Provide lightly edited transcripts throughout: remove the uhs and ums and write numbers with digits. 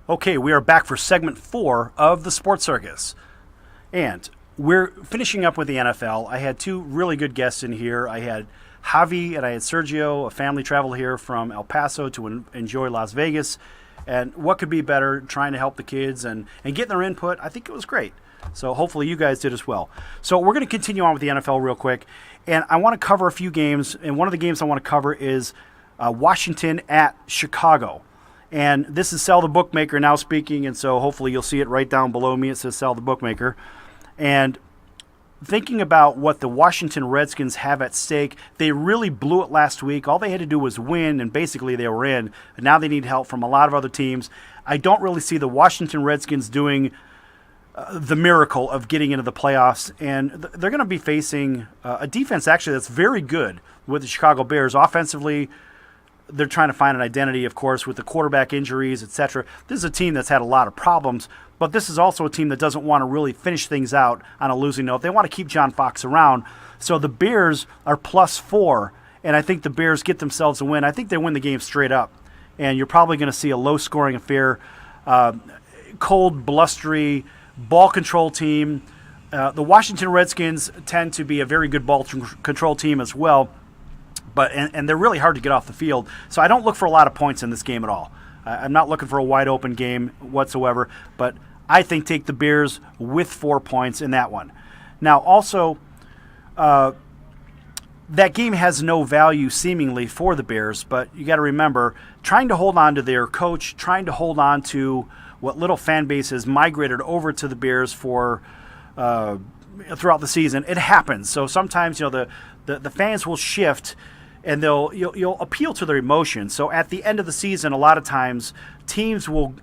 Okay, we are back for segment 4 of the Sports Circus. And we're finishing up with the NFL. I had two really good guests in here. I had Javi and I had Sergio, a family travel here from El Paso to enjoy Las Vegas. And what could be better trying to help the kids and getting their input? I think it was great. So hopefully you guys did as well. So we're going to continue on with the NFL real quick. And I want to cover a few games. And one of the games I want to cover is Washington at Chicago. And this is Sell the Bookmaker now speaking, and so hopefully you'll see it right down below me. It says Sell the Bookmaker. And thinking about what the Washington Redskins have at stake, they really blew it last week. All they had to do was win, and basically they were in. But now they need help from a lot of other teams. I don't really see the Washington Redskins doing the miracle of getting into the playoffs, and they're going to be facing a defense actually that's very good with the Chicago Bears. Offensively, they're trying to find an identity, of course, with the quarterback injuries, etc. This is a team that's had a lot of problems, but this is also a team that doesn't want to really finish things out on a losing note. They want to keep John Fox around. So the Bears are +4, and I think the Bears get themselves a win. I think they win the game straight up, and you're probably going to see a low-scoring affair, cold, blustery, ball control team. The Washington Redskins tend to be a very good ball control team as well. But and they're really hard to get off the field. So I don't look for a lot of points in this game at all. I'm not looking for a wide-open game whatsoever. But I think take the Bears with 4 points in that one. Now, also, that game has no value seemingly for the Bears. But you got to remember, trying to hold on to their coach, trying to hold on to what little fan base has migrated over to the Bears for throughout the season, it happens. So sometimes, the fans will shift, and you'll appeal to their emotions. So at the end of the season, a lot of times teams will,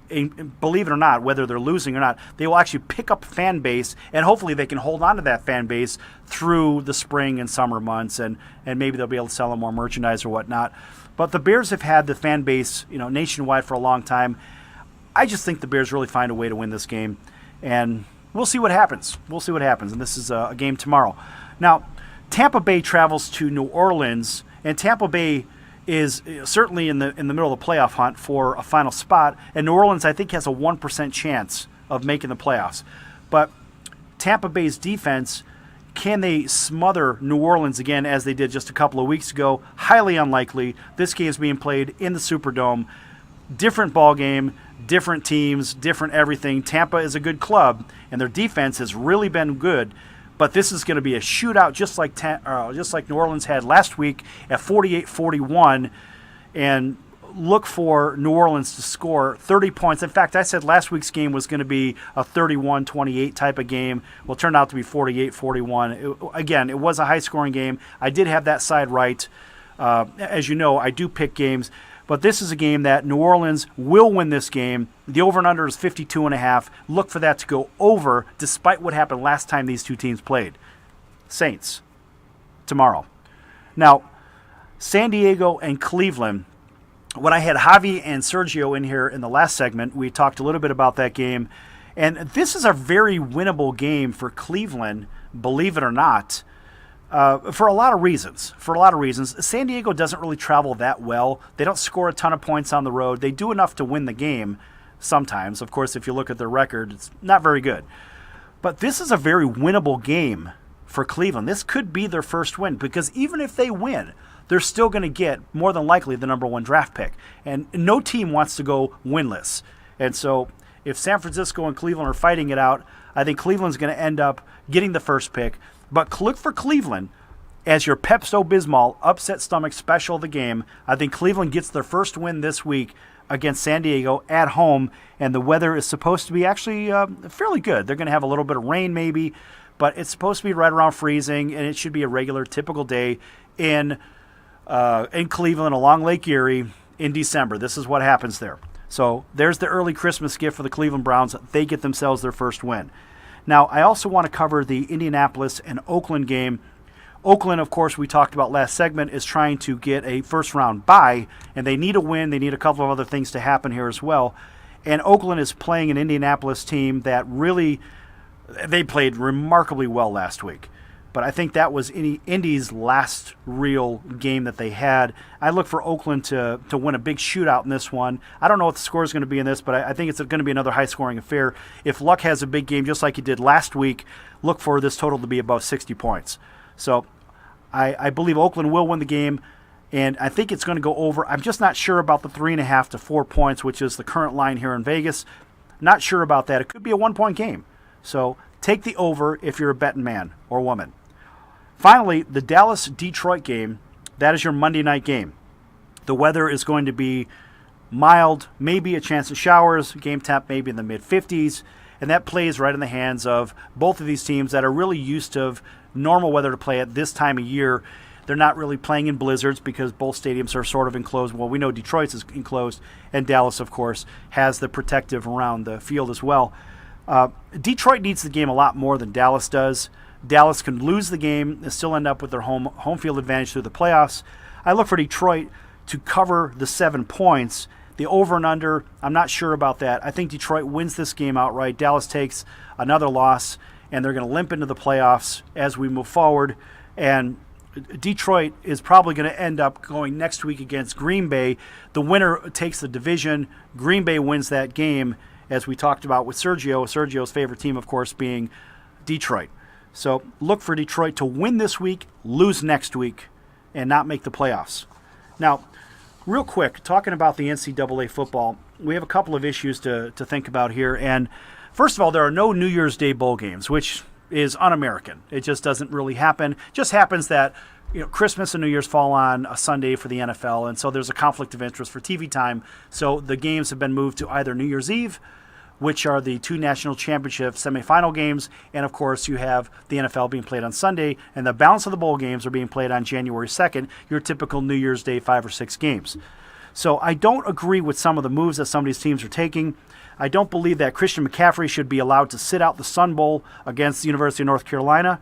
believe it or not, whether they're losing or not, they will actually pick up fan base, and hopefully they can hold on to that fan base through the spring and summer months, and maybe they'll be able to sell them more merchandise or whatnot. But the Bears have had the fan base, nationwide for a long time. I just think the Bears really find a way to win this game, and we'll see what happens. And this is a game tomorrow. Now, Tampa Bay travels to New Orleans, and Tampa Bay is certainly in the middle of the playoff hunt for a final spot, and New Orleans, I think, has a 1% chance of making the playoffs. But Tampa Bay's defense, can they smother New Orleans again as they did just a couple of weeks ago? Highly unlikely. This game is being played in the Superdome. Different ball game, different teams, different everything. Tampa is a good club, and their defense has really been good. But this is going to be a shootout just like New Orleans had last week at 48-41, and look for New Orleans to score 30 points. In fact, I said last week's game was going to be a 31-28 type of game. Well, it turned out to be 48-41. Again, it was a high-scoring game. I did have that side right. As you know, I do pick games. But this is a game that New Orleans will win this game. The over and under is 52.5. Look for that to go over despite what happened last time these two teams played. Saints, tomorrow. Now, San Diego and Cleveland. When I had Javi and Sergio in here in the last segment, we talked a little bit about that game. And this is a very winnable game for Cleveland, believe it or not. For a lot of reasons. San Diego doesn't really travel that well. They don't score a ton of points on the road. They do enough to win the game sometimes. Of course, if you look at their record, it's not very good. But this is a very winnable game for Cleveland. This could be their first win, because even if they win, they're still going to get, more than likely, the number 1 draft pick. And no team wants to go winless. And so if San Francisco and Cleveland are fighting it out, I think Cleveland's going to end up getting the first pick. But look for Cleveland as your Pepto-Bismol upset stomach special of the game. I think Cleveland gets their first win this week against San Diego at home, and the weather is supposed to be actually fairly good. They're going to have a little bit of rain maybe, but it's supposed to be right around freezing, and it should be a regular, typical day in Cleveland along Lake Erie in December. This is what happens there. So there's the early Christmas gift for the Cleveland Browns. They get themselves their first win. Now, I also want to cover the Indianapolis and Oakland game. Oakland, of course, we talked about last segment, is trying to get a first-round bye, and they need a win. They need a couple of other things to happen here as well. And Oakland is playing an Indianapolis team that really, they played remarkably well last week. But I think that was Indy's last real game that they had. I look for Oakland to win a big shootout in this one. I don't know what the score is going to be in this, but I think it's going to be another high-scoring affair. If Luck has a big game just like he did last week, look for this total to be above 60 points. So I believe Oakland will win the game, and I think it's going to go over. I'm just not sure about the 3.5 to 4 points, which is the current line here in Vegas. Not sure about that. It could be a 1-point game. So take the over if you're a betting man or woman. Finally, the Dallas-Detroit game, that is your Monday night game. The weather is going to be mild, maybe a chance of showers, game temp maybe in the mid-50s, and that plays right in the hands of both of these teams that are really used to normal weather to play at this time of year. They're not really playing in blizzards because both stadiums are sort of enclosed. Well, we know Detroit's is enclosed, and Dallas, of course, has the protective around the field as well. Detroit needs the game a lot more than Dallas does. Dallas can lose the game and still end up with their home field advantage through the playoffs. I look for Detroit to cover the 7 points. The over and under, I'm not sure about that. I think Detroit wins this game outright. Dallas takes another loss, and they're going to limp into the playoffs as we move forward. And Detroit is probably going to end up going next week against Green Bay. The winner takes the division. Green Bay wins that game, as we talked about with Sergio. Sergio's favorite team, of course, being Detroit. So look for Detroit to win this week, lose next week, and not make the playoffs. Now, real quick, talking about the NCAA football, we have a couple of issues to think about here. And first of all, there are no New Year's Day bowl games, which is un-American. It just doesn't really happen. It just happens that Christmas and New Year's fall on a Sunday for the NFL, and so there's a conflict of interest for TV time. So the games have been moved to either New Year's Eve, which are the 2 national championship semifinal games, and of course you have the NFL being played on Sunday, and the balance of the bowl games are being played on January 2nd, your typical New Year's Day 5 or 6 games. So I don't agree with some of the moves that some of these teams are taking. I don't believe that Christian McCaffrey should be allowed to sit out the Sun Bowl against the University of North Carolina,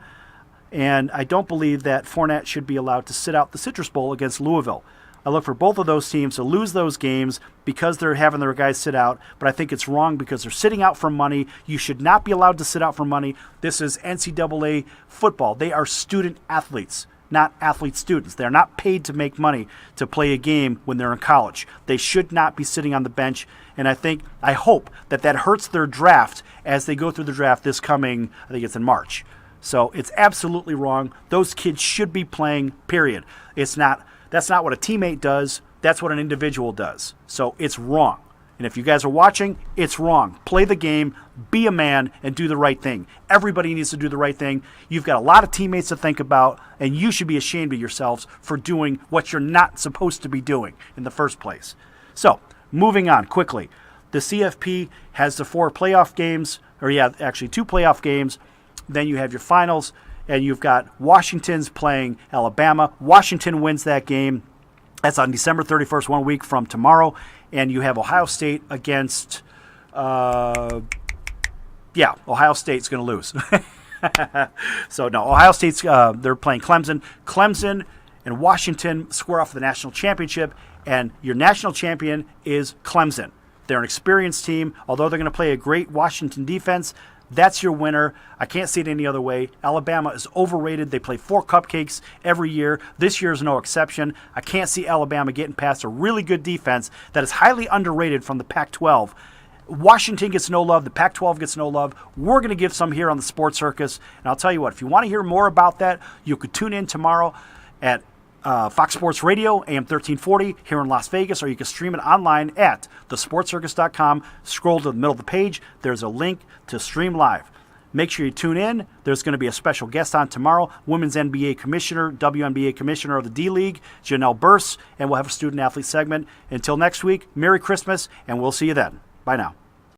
and I don't believe that Fournette should be allowed to sit out the Citrus Bowl against Louisville. I look for both of those teams to lose those games because they're having their guys sit out, but I think it's wrong because they're sitting out for money. You should not be allowed to sit out for money. This is NCAA football. They are student athletes, not athlete students. They're not paid to make money to play a game when they're in college. They should not be sitting on the bench, and I hope that hurts their draft as they go through the draft this coming, I think it's in March. So it's absolutely wrong. Those kids should be playing, period. That's not what a teammate does. That's what an individual does. So it's wrong. And if you guys are watching, it's wrong. Play the game, be a man, and do the right thing. Everybody needs to do the right thing. You've got a lot of teammates to think about, and you should be ashamed of yourselves for doing what you're not supposed to be doing in the first place. So, moving on quickly. The CFP has the 4 playoff games, actually 2 playoff games. Then you have your finals. And you've got Washington's playing Alabama. Washington wins that game. That's on December 31st, 1 week from tomorrow. And you have Ohio State against, Ohio State's going to lose. So, no, Ohio State's, they're playing Clemson. Clemson and Washington square off the national championship. And your national champion is Clemson. They're an experienced team. Although they're going to play a great Washington defense, that's your winner. I can't see it any other way. Alabama is overrated. They play 4 cupcakes every year. This year is no exception. I can't see Alabama getting past a really good defense that is highly underrated from the Pac-12. Washington gets no love. The Pac-12 gets no love. We're going to give some here on the Sports Circus. And I'll tell you what, if you want to hear more about that, you could tune in tomorrow at Fox Sports Radio, AM 1340 here in Las Vegas, or you can stream it online at thesportscircus.com. Scroll to the middle of the page. There's a link to stream live. Make sure you tune in. There's going to be a special guest on tomorrow, Women's NBA Commissioner, WNBA Commissioner of the D-League, Janelle Burse, and we'll have a student-athlete segment. Until next week, Merry Christmas, and we'll see you then. Bye now.